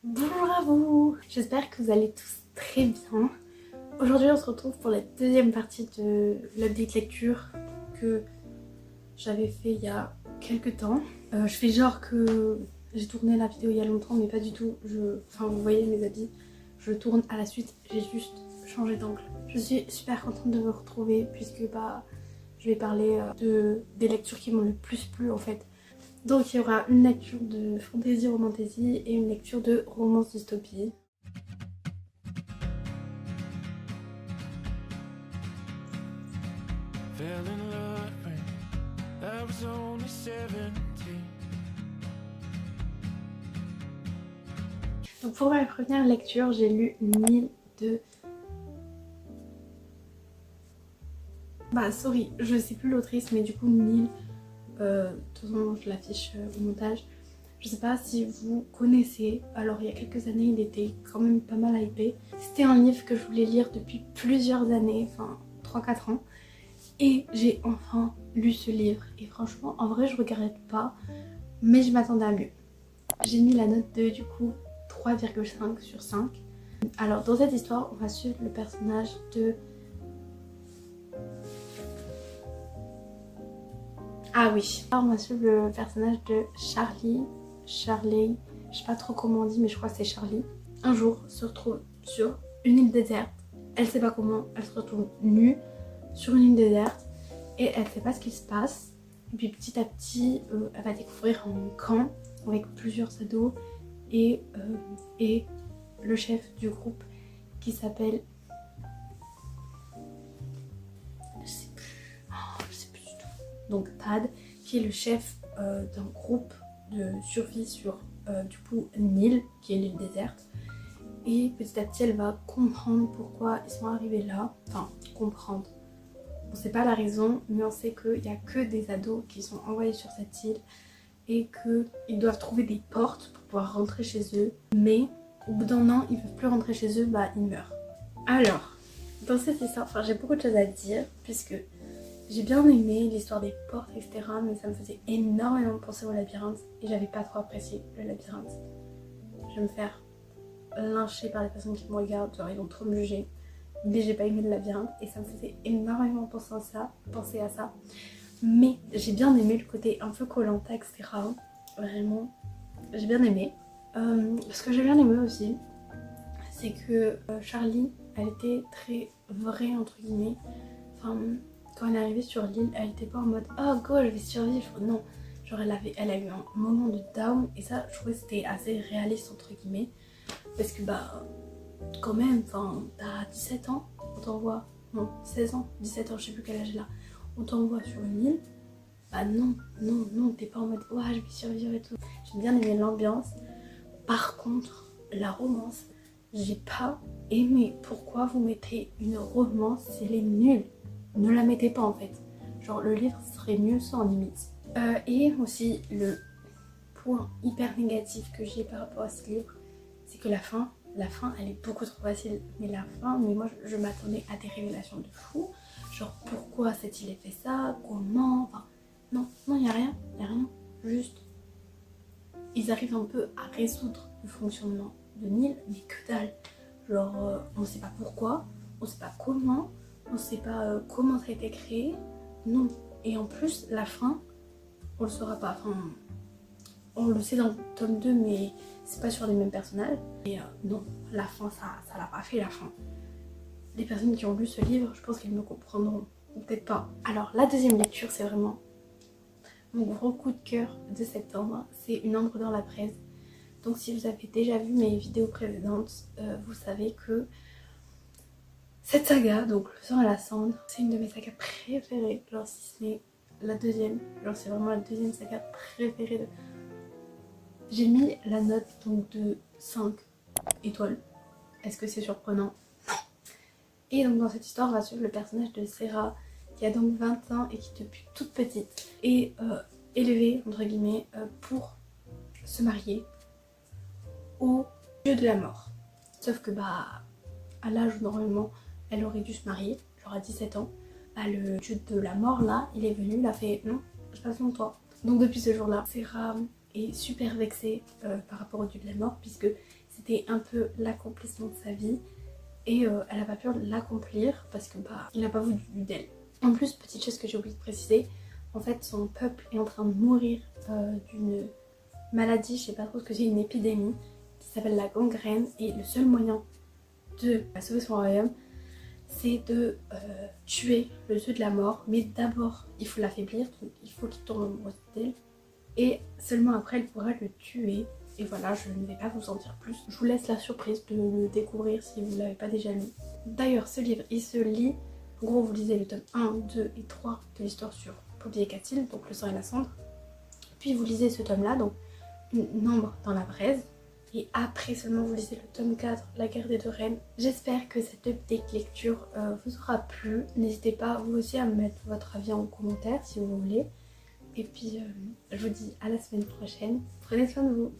Bonjour à vous, j'espère que vous allez tous très bien. Aujourd'hui on se retrouve pour la deuxième partie de l'update lecture que j'avais fait il y a quelques temps. Je fais genre que j'ai tourné la vidéo il y a longtemps mais pas du tout. Enfin vous voyez mes habits, je tourne à la suite, j'ai juste changé d'angle. Je suis super contente de vous retrouver puisque je vais parler des lectures qui m'ont le plus plu en fait. Donc il y aura une lecture de fantasy romantasy et une lecture de romance dystopie. Fell in love when I was only 17. Donc pour ma première lecture, j'ai lu Nil de... sorry, je sais plus l'autrice, mais du coup Nil, de toute façon je l'affiche au montage. Je sais pas si vous connaissez, alors il y a quelques années il était quand même pas mal hypé. C'était un livre que je voulais lire depuis plusieurs années, enfin 3-4 ans. Et j'ai enfin lu ce livre. Et franchement, en vrai je regrette pas, mais je m'attendais à mieux. J'ai mis la note de du coup 3,5 sur 5. Alors dans cette histoire, on va suivre le personnage de... Ah oui, on va suivre le personnage de Charlie, je sais pas trop comment on dit mais je crois que c'est Charlie. Un jour se retrouve sur une île déserte, elle sait pas comment, elle se retrouve nue sur une île déserte et elle sait pas ce qui se passe. Et puis petit à petit, elle va découvrir un camp avec plusieurs ados et le chef du groupe qui s'appelle... Je sais plus du tout. Donc Tad, qui est le chef d'un groupe de survie sur du coup Nil, qui est l'île déserte. Et petit à petit elle va comprendre pourquoi ils sont arrivés là. Enfin, comprendre. On sait pas la raison, mais on sait qu'il n'y a que des ados qui sont envoyés sur cette île et qu'ils doivent trouver des portes pour pouvoir rentrer chez eux. Mais au bout d'un an, ils ne peuvent plus rentrer chez eux, ils meurent. Alors, dans cette histoire, j'ai beaucoup de choses à dire puisque j'ai bien aimé l'histoire des portes, etc. Mais ça me faisait énormément penser au labyrinthe et j'avais pas trop apprécié le labyrinthe. Je vais me faire lyncher par les personnes qui me regardent, genre ils vont trop me juger. Mais j'ai pas aimé le labyrinthe et ça me faisait énormément penser à ça. Mais j'ai bien aimé le côté un peu Koh-Lanta, etc. Vraiment, j'ai bien aimé. Ce que j'ai bien aimé aussi, c'est que Charlie, elle était très vraie entre guillemets. Enfin, quand elle est arrivée sur l'île, elle était pas en mode oh go, je vais survivre. Non, genre elle a eu un moment de down et ça, je trouvais que c'était assez réaliste entre guillemets. Parce que quand même, t'as 17 ans, on t'envoie, non, 16 ans, 17 ans, je sais plus quel âge elle a, on t'envoie sur une île, non, t'es pas en mode, ouais, je vais survivre et tout. J'ai bien aimé l'ambiance, par contre, la romance, j'ai pas aimé. Pourquoi vous mettez une romance si elle est nulle? Ne la mettez pas en fait. Genre, le livre serait mieux sans limite. Et aussi, le point hyper négatif que j'ai par rapport à ce livre, c'est que la fin elle est beaucoup trop facile. Mais moi je m'attendais à des révélations de fou. Genre pourquoi cette île fait ça, comment, non, y a rien. Juste, ils arrivent un peu à résoudre le fonctionnement de Nil, mais que dalle. Genre on sait pas pourquoi, on sait pas comment, on sait pas comment ça a été créé. Non. Et en plus la fin, on le saura pas. On le sait dans le tome 2 mais c'est pas sur les mêmes personnages. Et non, la fin ça l'a pas fait la fin. Les personnes qui ont lu ce livre, je pense qu'elles me comprendront. Ou peut-être pas. Alors la deuxième lecture, c'est vraiment mon gros coup de cœur de septembre. C'est Une ombre dans la presse. Donc si vous avez déjà vu mes vidéos précédentes, vous savez que cette saga, donc Le sang et la cendre, c'est une de mes sagas préférées. Genre si ce n'est la deuxième. Genre c'est vraiment la deuxième saga préférée de... J'ai mis la note donc de 5 étoiles. Est-ce que c'est surprenant? Non. Et donc dans cette histoire, on va suivre le personnage de Sera qui a donc 20 ans et qui depuis toute petite est élevée entre guillemets pour se marier au dieu de la mort. Sauf que à l'âge où normalement elle aurait dû se marier, genre à 17 ans, le dieu de la mort là, il est venu, il a fait non, je passe mon toit. Donc depuis ce jour là, Sera est super vexée par rapport au dieu de la mort puisque C'était un peu l'accomplissement de sa vie et elle n'a pas pu l'accomplir parce que il n'a pas voulu d'elle. En plus, petite chose que j'ai oublié de préciser, en fait son peuple est en train de mourir d'une maladie, je sais pas trop ce que c'est, une épidémie qui s'appelle la gangrène, et le seul moyen de sauver son royaume, c'est de tuer le dieu de la mort, mais d'abord il faut l'affaiblir, donc il faut qu'il tombe amoureux d'elle, et seulement après elle pourra le tuer. Et voilà, je ne vais pas vous en dire plus. Je vous laisse la surprise de le découvrir si vous ne l'avez pas déjà lu. D'ailleurs, ce livre, il se lit, en gros vous lisez le tome 1, 2 et 3 de l'histoire sur Poppy et Cathilde, donc le sang et la cendre. Puis vous lisez ce tome-là, donc Une ombre dans la braise. Et après seulement vous lisez le tome 4, La guerre des deux reines. J'espère que cette petite lecture vous aura plu. N'hésitez pas vous aussi à me mettre votre avis en commentaire si vous voulez. Et puis je vous dis à la semaine prochaine. Prenez soin de vous.